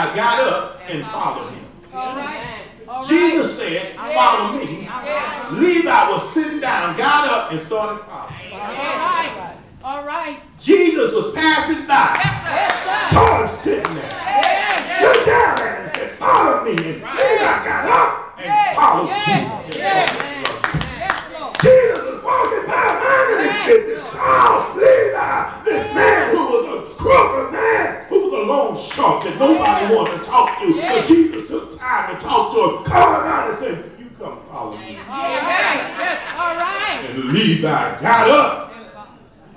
I got up and followed him. All right. All right. Jesus said, follow me. Levi was sitting down, got up, and started following. All right. All right. Jesus was passing by. Yes, Saw him sitting there. Looked down at him and said, follow me. And Levi got up and followed Jesus. Jesus was walking by, minding his business. Saw Levi, this man who was a crooked man, who was a loan shark that nobody wanted to talk to. But Jesus took time to talk to him, called him out and said, you come follow me. All right. And Levi got up,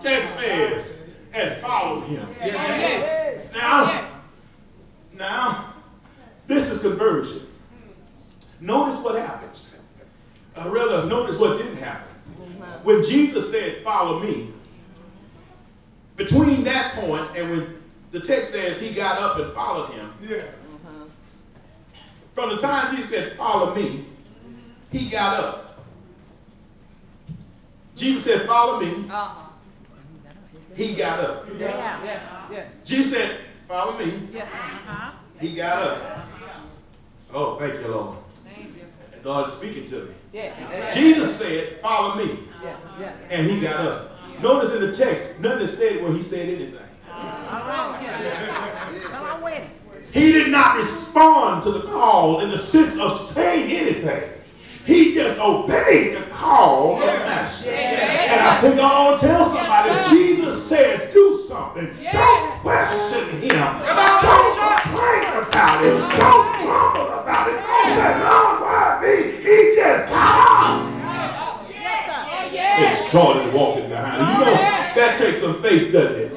text says, and followed him. Now, this is conversion. Notice what happens. Or rather, notice what didn't happen. When Jesus said, follow me, between that point and when the text says he got up and followed him, from the time Jesus said, follow me, he got up. Jesus said, follow me. He got up. Jesus said, follow me. He got up. Oh, thank you, Lord. God is speaking to me. Jesus said, follow me. And he got up. Notice in the text, nothing is said where he said anything. He did not respond to the call in the sense of saying anything. He just obeyed the call of the master. And I think I want to tell somebody, Jesus says, do something. Don't question him. Don't complain about it. Don't grumble about it. Don't say, Lord, why me? He just got up. And started walking behind him. You know, that takes some faith, doesn't it?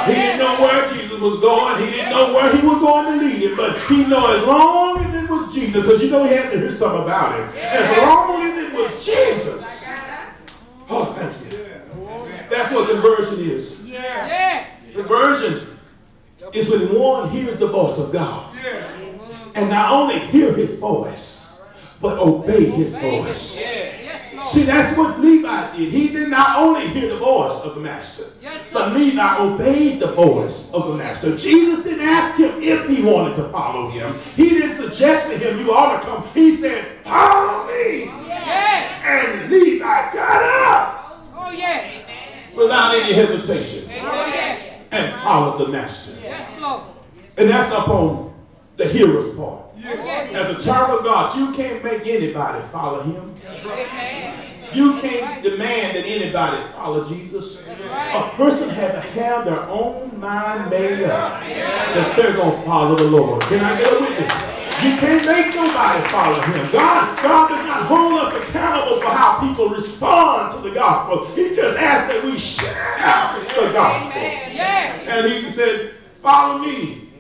He didn't know where Jesus was going. He didn't know where he was going to lead him. But he knew as long as it was Jesus, because you know he had to hear something about him. As long as it was Jesus. Oh, thank you. That's what conversion is. Conversion is when one hears the voice of God. And not only hear his voice, but obey his voice. See, that's what Levi did. He did not only hear the voice of the master, but Levi obeyed the voice of the master. Jesus didn't ask him if he wanted to follow him. He didn't suggest to him, you ought to come. He said, follow me. And Levi got up without any hesitation and followed the master. And that's upon the hearer's part. As a child of God, you can't make anybody follow him. You can't demand that anybody follow Jesus. A person has to have their own mind made up that they're going to follow the Lord. Can I get a witness? You can't make nobody follow him. God does not hold us accountable for how people respond to the gospel. He just asks that we share the gospel. And he said, follow me.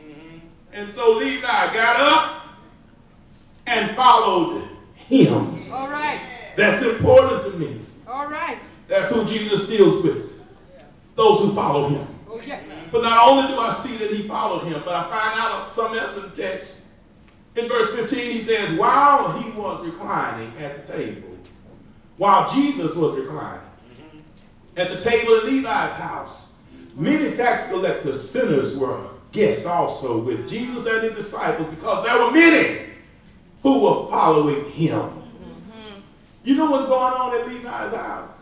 And so Levi got up and followed him. All right. That's important to me. All right. That's who Jesus deals with. Those who follow him. But not only do I see that he followed him, but I find out something else in the text. In verse 15, he says, while he was reclining at the table, while Jesus was reclining at the table in Levi's house, many tax collectors, sinners were guests also with Jesus and his disciples, because there were many who were following him. You know what's going on at Levi's house?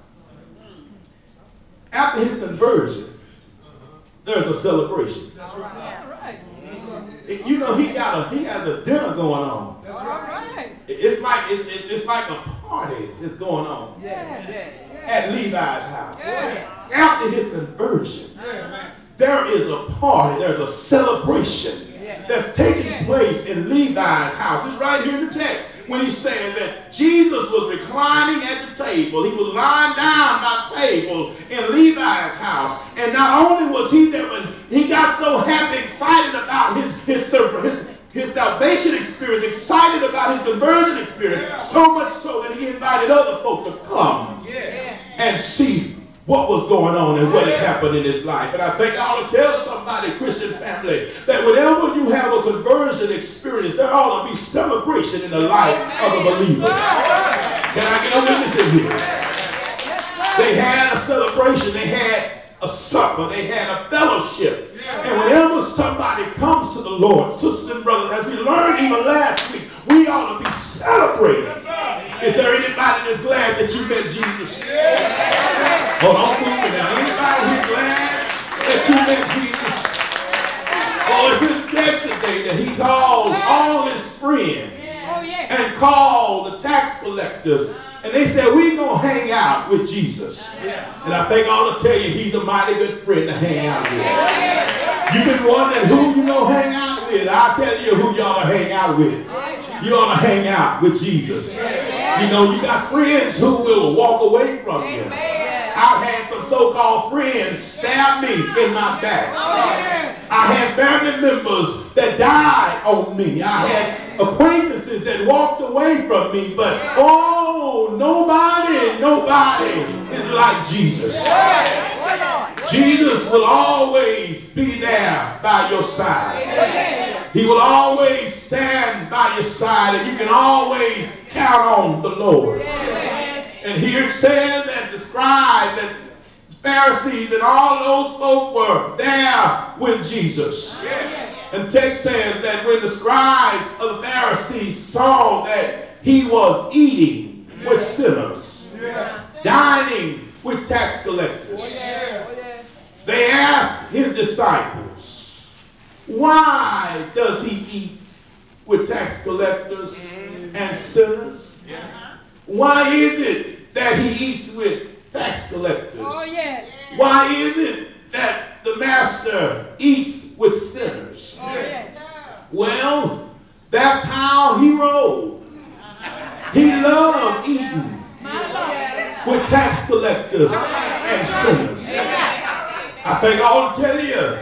After his conversion, there's a celebration. That's right. You know, he has a dinner going on. That's right. It's like a party that's going on at Levi's house. After his conversion, there is a party, there's a celebration that's taking place in Levi's house. It's right here in the text when he says that Jesus was reclining at the table. He was lying down by the table in Levi's house. And not only was he there, but he got so happy, excited about his salvation experience, excited about his conversion experience, so much so that he invited other folk to come and see what was going on and what had happened in his life. And I think I ought to tell somebody, Christian family, that whenever you have a conversion experience, there ought to be celebration in the life of a believer. Can I get a witness in here? They had a celebration. They had a supper. They had a fellowship. And whenever somebody comes to the Lord, sisters and brothers, as we learned even last week, we ought to be celebrating. Is there anybody that's glad that you met Jesus? Hold on, move it now. Anybody here glad that you met Jesus? Oh, it's his connection day that he called all his friends and called the tax collectors. And they said, we're going to hang out with Jesus. And I think I ought to tell you, he's a mighty good friend to hang out with. You've been wondering who you going to hang out with. I'll tell you who you ought to hang out with. You ought to hang out with Jesus. You know, you got friends who will walk away from you. I've had some so-called friends stab me in my back. I had family members that died on me. I had acquaintances that walked away from me. But, oh, nobody is like Jesus. Jesus will always be there by your side. He will always stand by your side, and you can always count on the Lord. And here it says that the scribes and Pharisees and all those folk were there with Jesus. And text says that when the scribes of the Pharisees saw that he was eating with sinners, dining with tax collectors, they asked his disciples, why does he eat with tax collectors and sinners? Why is it that he eats with tax collectors? Why is it that the master eats with sinners? Well, that's how he rolled. He loved eating with tax collectors and sinners. I think I ought to tell you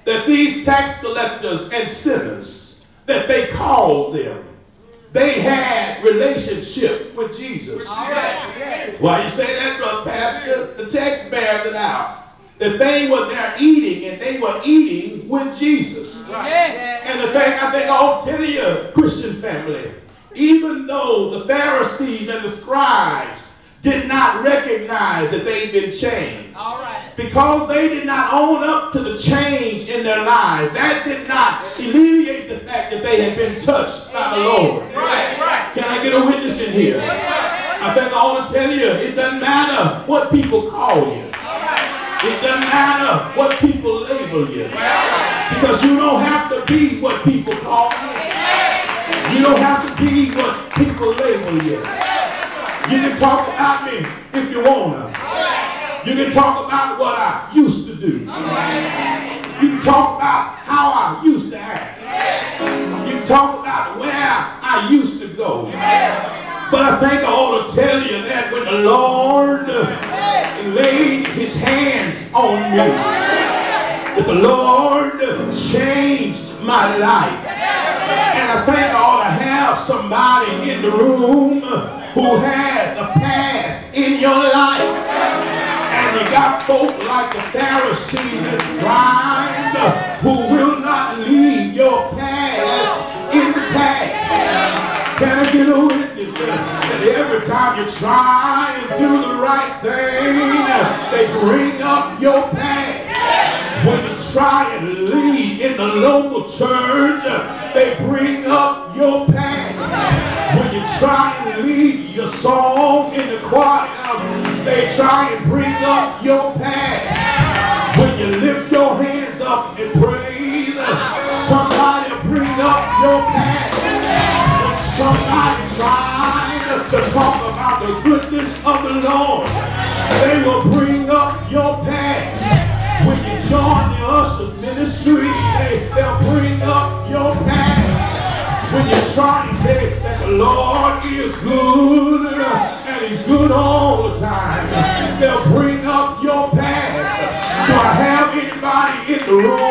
that these tax collectors and sinners, that they called them, they had relationship with Jesus. Why you say that, brother pastor? The text bears it out. That they were there eating, and they were eating with Jesus. And the thing I think I'll tell you, Christian family, even though the Pharisees and the scribes did not recognize that they'd been changed, because they did not own up to the change in their lives, that did not alleviate the fact that they had been touched by the Lord. Can I get a witness in here? I think I want to tell you, it doesn't matter what people call you. It doesn't matter what people label you. Because you don't have to be what people call you. You don't have to be what people label you. You can talk about me if you want to. You can talk about what I used to do. You can talk about how I used to act. You can talk about where I used to go. But I think I ought to tell you that when the Lord laid his hands on me, that the Lord changed my life. And I think I ought to have somebody in the room who has a past in your life. And you got folk like the Pharisees and scribes who will not leave your past in the past. Can I get a witness that every time you try and do the right thing, they bring up your past? When you try and lead in the local church, they bring up your past. When you try and lead your song in the choir, they try and bring up your past. When you lift your hands up and praise, somebody will bring up your past. When somebody tries to talk about the goodness of the Lord, they will bring up your past. When you join the ushers ministry, they'll bring up your past. When you try and say that the Lord is good and he's good all the time, they'll bring up your past. Do I have anybody in the room